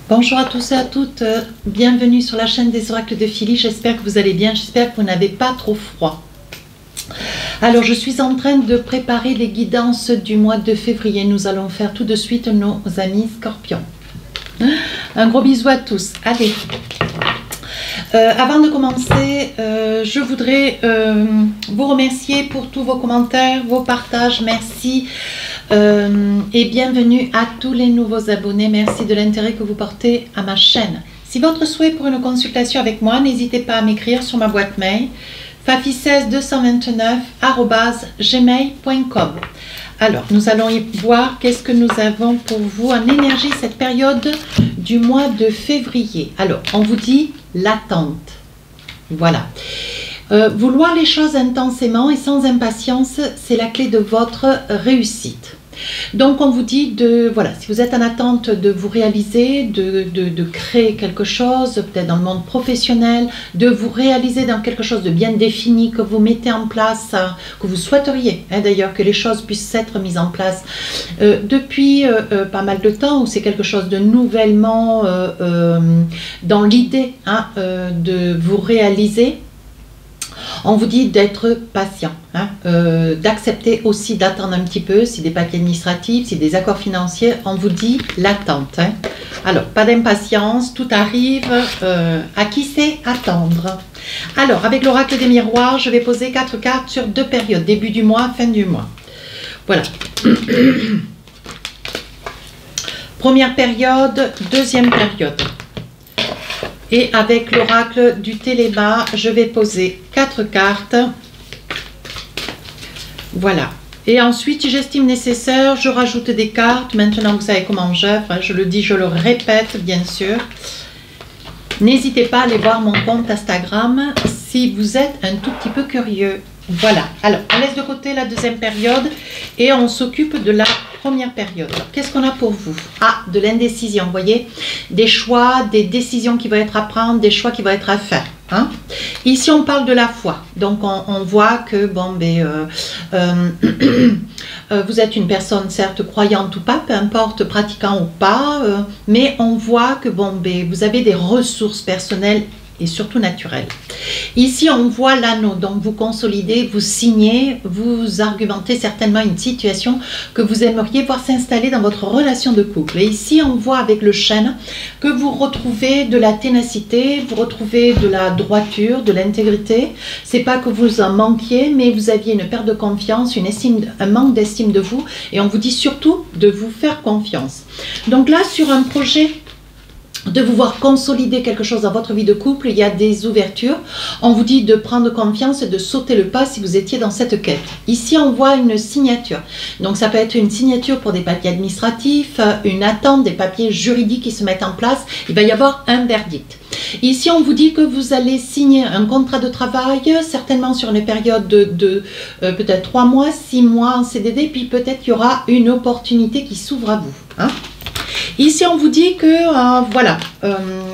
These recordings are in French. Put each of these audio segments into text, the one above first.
Bonjour à tous et à toutes, bienvenue sur la chaîne des oracles de Philly. J'espère que vous allez bien, j'espère que vous n'avez pas trop froid. Alors je suis en train de préparer les guidances du mois de février. Nous allons faire tout de suite nos amis scorpions. Un gros bisou à tous. Allez, avant de commencer, je voudrais vous remercier pour tous vos commentaires, vos partages. Merci. Et bienvenue à tous les nouveaux abonnés. Merci de l'intérêt que vous portez à ma chaîne. Si votre souhait pour une consultation avec moi, n'hésitez pas à m'écrire sur ma boîte mail fafi16229@gmail.com. Alors, nous allons y voir qu'est-ce que nous avons pour vous en énergie cette période du mois de février. Alors, on vous dit l'attente. Voilà. Vouloir les choses intensément et sans impatience, c'est la clé de votre réussite. Donc on vous dit de, voilà, si vous êtes en attente de vous réaliser, de créer quelque chose, peut-être dans le monde professionnel, de vous réaliser dans quelque chose de bien défini que vous mettez en place, que vous souhaiteriez, d'ailleurs, que les choses puissent être mises en place depuis pas mal de temps, ou c'est quelque chose de nouvellement dans l'idée de vous réaliser. On vous dit d'être patient, d'accepter aussi d'attendre un petit peu, si des papiers administratifs, si des accords financiers, on vous dit l'attente. Alors, pas d'impatience, tout arrive, à qui c'est attendre. Alors, avec l'oracle des miroirs, je vais poser 4 cartes sur 2 périodes, début du mois, fin du mois. Voilà. Première période, deuxième période. Et avec l'oracle du Téléma, je vais poser 4 cartes. Voilà. Et ensuite, si j'estime nécessaire, je rajoute des cartes. Maintenant, vous savez comment j'œuvre. Je le dis, je le répète, bien sûr. N'hésitez pas à aller voir mon compte Instagram si vous êtes un tout petit peu curieux. Voilà. Alors, on laisse de côté la deuxième période et on s'occupe de la première période. Qu'est-ce qu'on a pour vous? Ah, de l'indécision, vous voyez, des choix, des décisions qui vont être à prendre, des choix qui vont être à faire. Ici, on parle de la foi. Donc, on voit que, bon, vous êtes une personne, certes, croyante ou pas, peu importe, pratiquant ou pas, mais on voit que, bon, vous avez des ressources personnelles et surtout naturel. Ici, on voit l'anneau, donc vous consolidez, vous signez, vous argumentez certainement une situation que vous aimeriez voir s'installer dans votre relation de couple. Et ici, on voit avec le chêne que vous retrouvez de la ténacité, vous retrouvez de la droiture, de l'intégrité. C'est pas que vous en manquiez, mais vous aviez une perte de confiance, un manque d'estime de vous, et on vous dit surtout de vous faire confiance. Donc là, sur un projet de vous voir consolider quelque chose dans votre vie de couple, il y a des ouvertures. On vous dit de prendre confiance et de sauter le pas si vous étiez dans cette quête. Ici, on voit une signature. Donc, ça peut être une signature pour des papiers administratifs, une attente des papiers juridiques qui se mettent en place. Il va y avoir un verdict. Ici, on vous dit que vous allez signer un contrat de travail, certainement sur une période de peut-être 3 mois, 6 mois en CDD, puis peut-être qu'il y aura une opportunité qui s'ouvre à vous. Ici, on vous dit que, voilà,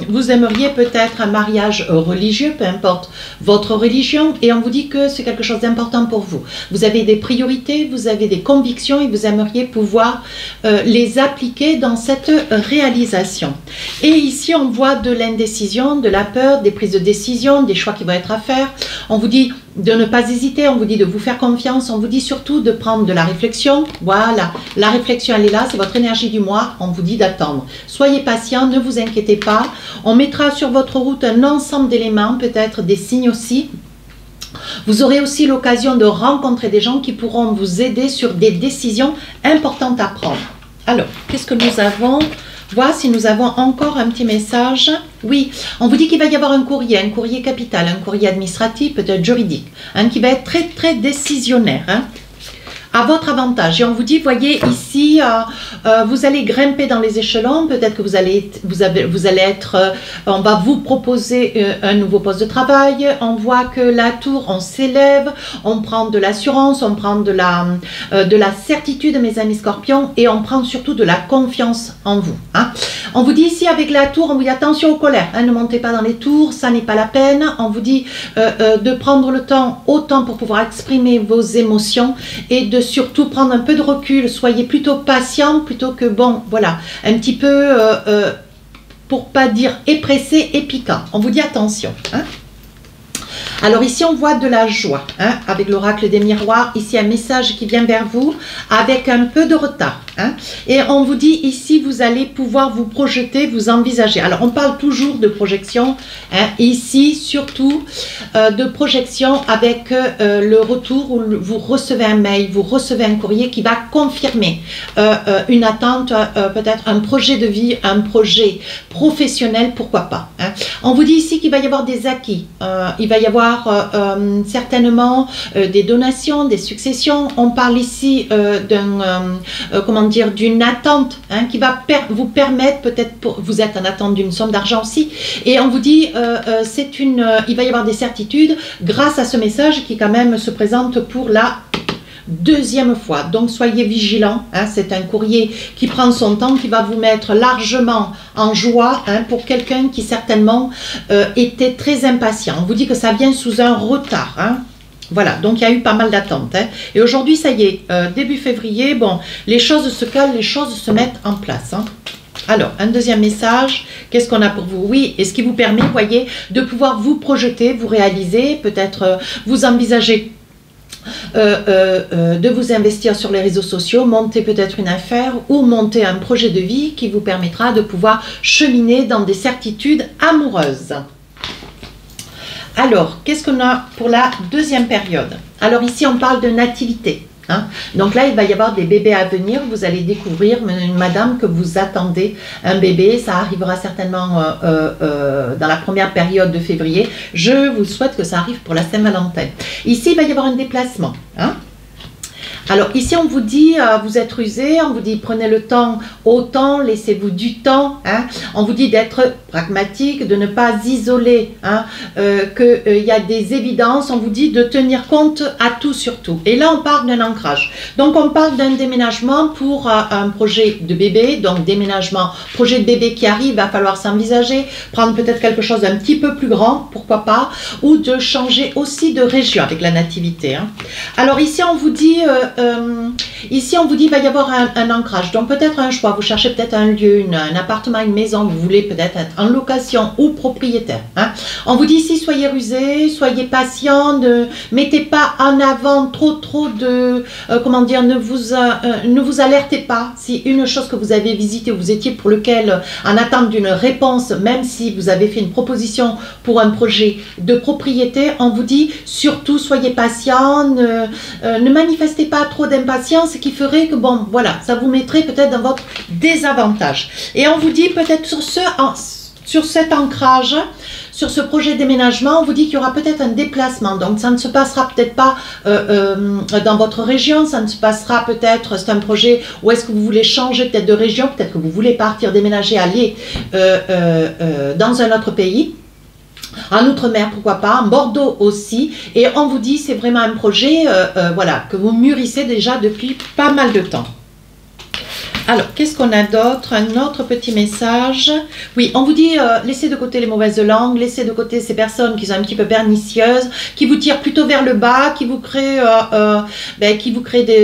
vous aimeriez peut-être un mariage religieux, peu importe votre religion, et on vous dit que c'est quelque chose d'important pour vous. Vous avez des priorités, vous avez des convictions et vous aimeriez pouvoir les appliquer dans cette réalisation. Et ici, on voit de l'indécision, de la peur, des prises de décision, des choix qui vont être à faire. On vous dit de ne pas hésiter, on vous dit de vous faire confiance, on vous dit surtout de prendre de la réflexion. Voilà, la réflexion, elle est là, c'est votre énergie du mois, on vous dit d'attendre. Soyez patient, ne vous inquiétez pas. On mettra sur votre route un ensemble d'éléments, peut-être des signes aussi. Vous aurez aussi l'occasion de rencontrer des gens qui pourront vous aider sur des décisions importantes à prendre. Alors, qu'est-ce que nous avons ? Voir si nous avons encore un petit message. Oui, on vous dit qu'il va y avoir un courrier capital, un courrier administratif, peut-être juridique, qui va être très très décisionnaire, à votre avantage. Et on vous dit, voyez ici, vous allez grimper dans les échelons, peut-être que vous allez être, on va vous proposer un nouveau poste de travail, on voit que la tour, on s'élève, on prend de l'assurance, on prend de la certitude, mes amis scorpions, et on prend surtout de la confiance en vous. On vous dit ici, avec la tour, on vous dit attention aux colères, ne montez pas dans les tours, ça n'est pas la peine. On vous dit de prendre le temps, autant pour pouvoir exprimer vos émotions, et de surtout prendre un peu de recul, soyez plutôt patient plutôt que, bon, voilà, un petit peu pour pas dire épressé et piquant. On vous dit attention. Hein. Alors ici on voit de la joie, hein, avec l'oracle des miroirs, ici un message qui vient vers vous avec un peu de retard. Hein, et on vous dit ici vous allez pouvoir vous projeter, vous envisager. Alors on parle toujours de projection, hein, ici surtout de projection avec le retour où vous recevez un mail, vous recevez un courrier qui va confirmer une attente, peut-être un projet de vie, un projet professionnel, pourquoi pas. Hein. On vous dit ici qu'il va y avoir des acquis, il va y avoir certainement des donations, des successions. On parle ici d'une attente, hein, qui va vous permettre peut-être, vous êtes en attente d'une somme d'argent aussi, et on vous dit il va y avoir des certitudes grâce à ce message qui quand même se présente pour la deuxième fois. Donc soyez vigilants, hein, c'est un courrier qui prend son temps, qui va vous mettre largement en joie, hein, pour quelqu'un qui certainement était très impatient. On vous dit que ça vient sous un retard, hein. Voilà, donc il y a eu pas mal d'attentes. Hein. Et aujourd'hui, ça y est, début février, bon, les choses se calment, les choses se mettent en place. Hein. Alors, un deuxième message, qu'est-ce qu'on a pour vous? Oui, et ce qui vous permet, vous voyez, de pouvoir vous projeter, vous réaliser, peut-être vous envisager de vous investir sur les réseaux sociaux, monter peut-être une affaire ou monter un projet de vie qui vous permettra de pouvoir cheminer dans des certitudes amoureuses. Alors, qu'est-ce qu'on a pour la deuxième période? Alors ici, on parle de nativité. Hein. Donc là, il va y avoir des bébés à venir. Vous allez découvrir, madame, que vous attendez un bébé. Ça arrivera certainement dans la première période de février. Je vous souhaite que ça arrive pour la Saint-Valentin. Ici, il va y avoir un déplacement. Hein. Alors ici on vous dit, vous êtes rusé, on vous dit prenez le temps autant, laissez-vous du temps, hein. On vous dit d'être pragmatique, de ne pas isoler, hein, qu'il y a des évidences, on vous dit de tenir compte à tout surtout. Et là on parle d'un ancrage, donc on parle d'un déménagement pour un projet de bébé, donc déménagement, projet de bébé qui arrive, il va falloir s'envisager, prendre peut-être quelque chose d'un petit peu plus grand, pourquoi pas, ou de changer aussi de région avec la nativité. Hein. Alors ici on vous dit... il va y avoir un ancrage, donc peut-être un choix, vous cherchez peut-être un lieu, un appartement, une maison, vous voulez peut-être être en location ou propriétaire. Hein. On vous dit ici, soyez rusé, soyez patient, ne mettez pas en avant trop de, ne vous alertez pas si une chose que vous avez visitée, vous étiez pour lequel, en attente d'une réponse, même si vous avez fait une proposition pour un projet de propriété, on vous dit surtout soyez patient, ne manifestez pas trop d'impatience qui ferait que, bon, voilà, ça vous mettrait peut-être dans votre désavantage. Et on vous dit peut-être sur cet ancrage, sur ce projet de déménagement, on vous dit qu'il y aura peut-être un déplacement. Donc, ça ne se passera peut-être pas dans votre région, ça ne se passera peut-être, c'est un projet où est-ce que vous voulez changer peut-être de région, peut-être que vous voulez partir, déménager, aller dans un autre pays. En Outre-mer, pourquoi pas, en Bordeaux aussi, et on vous dit c'est vraiment un projet voilà, que vous mûrissez déjà depuis pas mal de temps. Alors, qu'est-ce qu'on a d'autre? Un autre petit message. Oui, on vous dit laissez de côté les mauvaises langues, laissez de côté ces personnes qui sont un petit peu pernicieuses, qui vous tirent plutôt vers le bas, qui vous créent,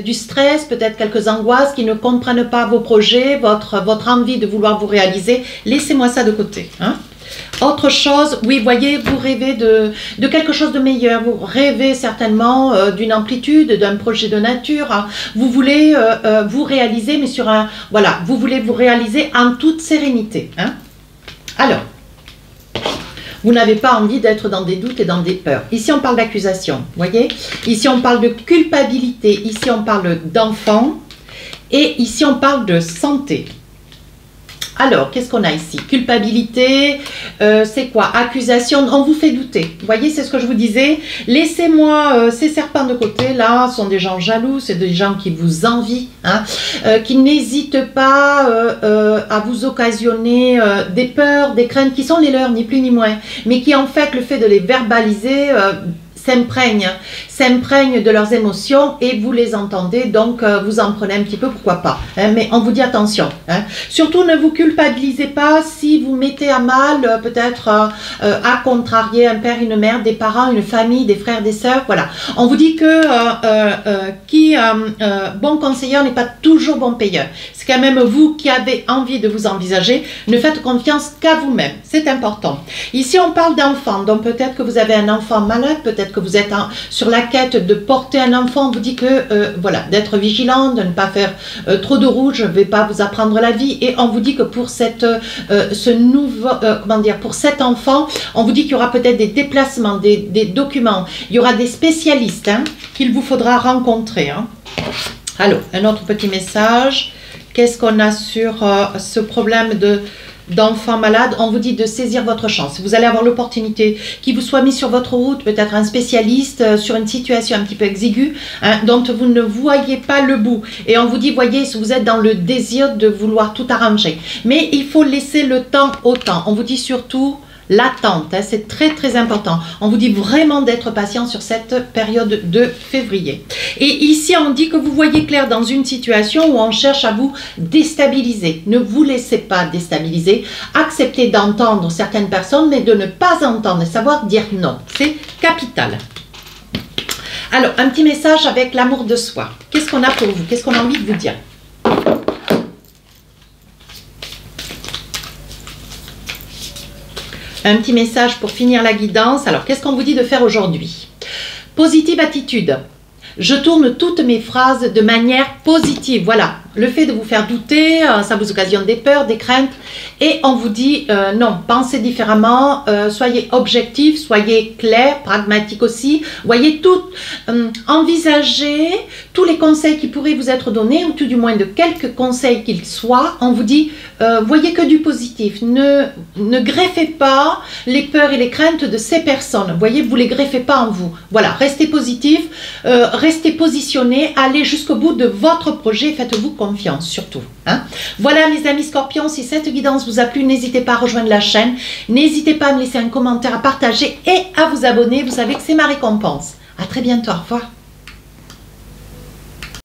du stress, peut-être quelques angoisses, qui ne comprennent pas vos projets, votre envie de vouloir vous réaliser. Laissez-moi ça de côté. Hein. Autre chose, oui, voyez, vous rêvez de quelque chose de meilleur, vous rêvez certainement d'une amplitude, d'un projet de nature, hein. Vous voulez vous réaliser, mais sur un, voilà, vous voulez vous réaliser en toute sérénité. Hein. Alors, vous n'avez pas envie d'être dans des doutes et dans des peurs. Ici, on parle d'accusation, voyez. Ici, on parle de culpabilité, ici, on parle d'enfant, et ici, on parle de santé. Alors, qu'est-ce qu'on a ici? Culpabilité, c'est quoi? Accusation, on vous fait douter. Vous voyez, c'est ce que je vous disais. Laissez-moi ces serpents de côté. Là, ce sont des gens jaloux, c'est des gens qui vous envient, hein, qui n'hésitent pas à vous occasionner des peurs, des craintes qui sont les leurs, ni plus ni moins. Mais qui, en fait, le fait de les verbaliser... s'imprègnent de leurs émotions et vous les entendez, donc vous en prenez un petit peu, pourquoi pas. Hein, mais on vous dit attention. Hein. Surtout, ne vous culpabilisez pas si vous mettez à mal, peut-être à contrarier un père, une mère, des parents, une famille, des frères, des sœurs. Voilà. On vous dit que bon conseiller n'est pas toujours bon payeur. C'est quand même vous qui avez envie de vous envisager. Ne faites confiance qu'à vous-même. C'est important. Ici, on parle d'enfants. Donc, peut-être que vous avez un enfant malade. Peut-être que vous êtes sur la quête de porter un enfant. On vous dit que, voilà, d'être vigilant, de ne pas faire trop de rouge. Je ne vais pas vous apprendre la vie. Et on vous dit que pour pour cet enfant, on vous dit qu'il y aura peut-être des déplacements, des documents. Il y aura des spécialistes qu'il vous faudra rencontrer. Hein. Alors, un autre petit message. Qu'est-ce qu'on a sur ce problème d'enfants malades? On vous dit de saisir votre chance. Vous allez avoir l'opportunité qu'il vous soit mis sur votre route, peut-être un spécialiste sur une situation un petit peu exiguë, hein, dont vous ne voyez pas le bout. Et on vous dit, voyez, vous êtes dans le désir de vouloir tout arranger. Mais il faut laisser le temps au temps. On vous dit surtout l'attente, hein, c'est très très important. On vous dit vraiment d'être patient sur cette période de février. Et ici, on dit que vous voyez clair dans une situation où on cherche à vous déstabiliser. Ne vous laissez pas déstabiliser. Acceptez d'entendre certaines personnes, mais de ne pas entendre et savoir dire non. C'est capital. Alors, un petit message avec l'amour de soi. Qu'est-ce qu'on a pour vous? Qu'est-ce qu'on a envie de vous dire? Un petit message pour finir la guidance. Alors, qu'est-ce qu'on vous dit de faire aujourd'hui? Positive attitude. Je tourne toutes mes phrases de manière positive. Voilà, le fait de vous faire douter, ça vous occasionne des peurs, des craintes. Et on vous dit non, pensez différemment, soyez objectif, soyez clair, pragmatique aussi. Voyez tout, envisagez tous les conseils qui pourraient vous être donnés, ou tout du moins de quelques conseils qu'ils soient. On vous dit, voyez que du positif. Ne greffez pas les peurs et les craintes de ces personnes. Voyez, vous ne les greffez pas en vous. Voilà, restez positif, restez positionné, allez jusqu'au bout de votre projet, faites-vous confiance surtout. Hein. Voilà les amis scorpions, si cette guidance vous a plu, n'hésitez pas à rejoindre la chaîne, n'hésitez pas à me laisser un commentaire, à partager et à vous abonner, vous savez que c'est ma récompense. À très bientôt, au revoir.